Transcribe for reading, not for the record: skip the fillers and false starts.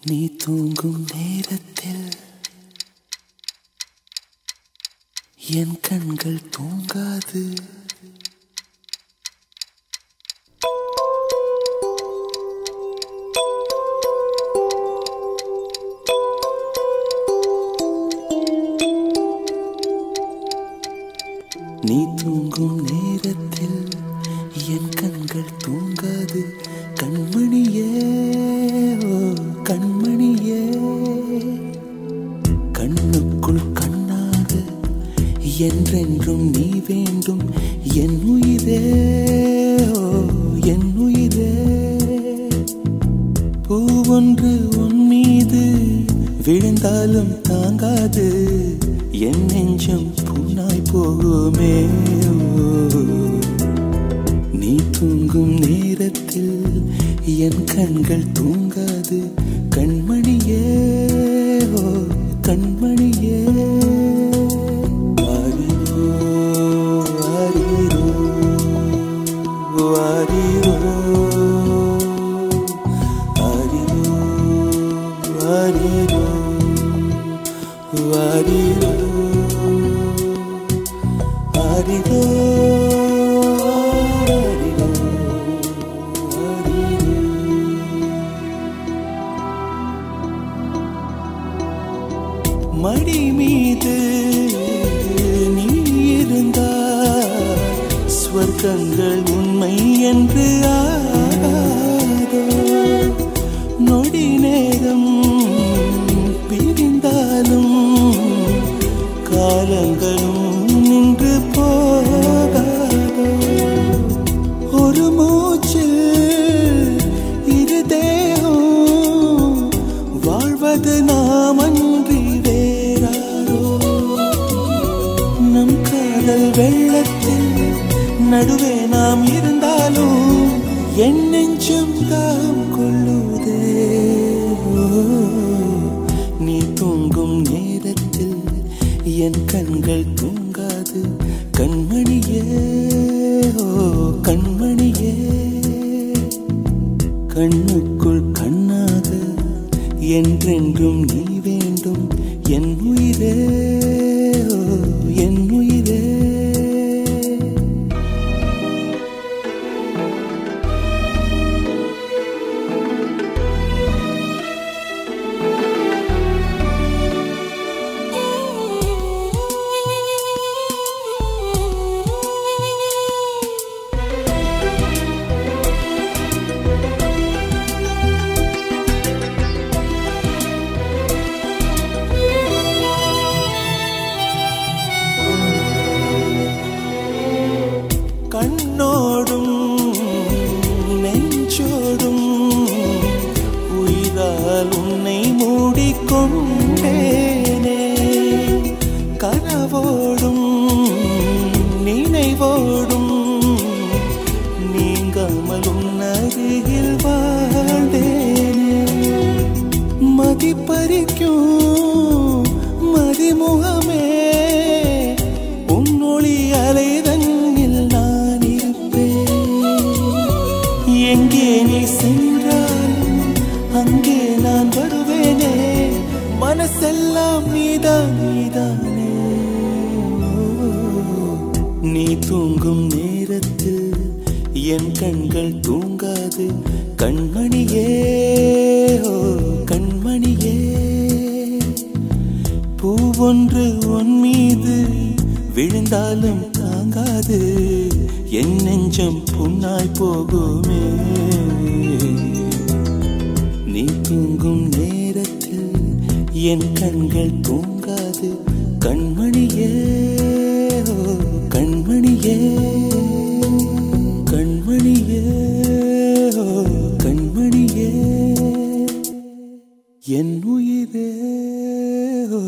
நீ தூங்கும் நேரத்தில் என் கண்கள் தூங்காது. நீ தூங்கும் நேரத்தில் என் கண்கள் தூங்காது. கண்மணியே ஓ கண்மணியே, கண்ணுக்குள் கண்ணாக என்றென்றும் நீ வேண்டும். என் உயிரே ஓ என் உயிரே, பூவொன்று உன் மீது விழுந்தாலும் தாங்காது. என் நெஞ்சம் புண்ணாய் போகுமே. நீ தூங்கும் நேரத்தில் என் கண்கள் தூங்காது. கண்மணியே ஓ கண்மணியே, ஆரிரோ ஆரிரோ ஆரிரோ ஆரிரோ ஆரிரோ ஆரிரோ ஆரிரோ. மடி மீது நீ இருந்தால் ஸ்வர்க்கங்கள் உண்மை என்று ஆகாதோ. நொடி நேரம் பிரிந்தாலும் காலங்களும் நின்று போகாதோ. ஒரு மூச்சில் இரு தேகம் வாழ்வது நாம் அன்றி வேறாரோ. நம் காதல் வெள்ளத்தில் நடுவே நாம் இருந்தாலும் என் நெஞ்சம் தாம் கொள்ளுதே. நீ தூங்கும் நேரத்தில் என் கண்கள் தூங்காது. கண்மணியே ஓ கண்மணியே, கண்ணுக்குள் கண்ணாக என்றென்றும் நீ வேண்டும். என் உயிரே ஓ என் உயிரே. கண்ணோடும் நெஞ்சோடும் உயிரால் உன்னை மூடிக்கொண்டேனே. கனவோடும் நினைவோடும் நீங்காமல் உன் அருகில் வாழ்ந்தேனே. மதிப்பறிக்கும் மதிமுகமே, உன் ஒளி அலைதன்னில் நான் இருப்பேன். எங்கே நீ சென்றால் அங்கே நான் வருவேனே. மனசெல்லாம் நீதான் நீதானே. நீ தூங்கும் நேரத்தில் என் கண்கள் தூங்காது. கண்மணியே ஓ கண்மணியே, பூவொன்று உன் மீது விழுந்தாலும் தாங்காது. என் நெஞ்சம் புண்ணாய் போகுமே. நீ தூங்கும் நேரத்தில் என் கண்கள் தூங்காது. கண்மணியே ஓ கண்மணியே, கண்மணியே ஓ கண்மணியே, என் உயிரே ஓ.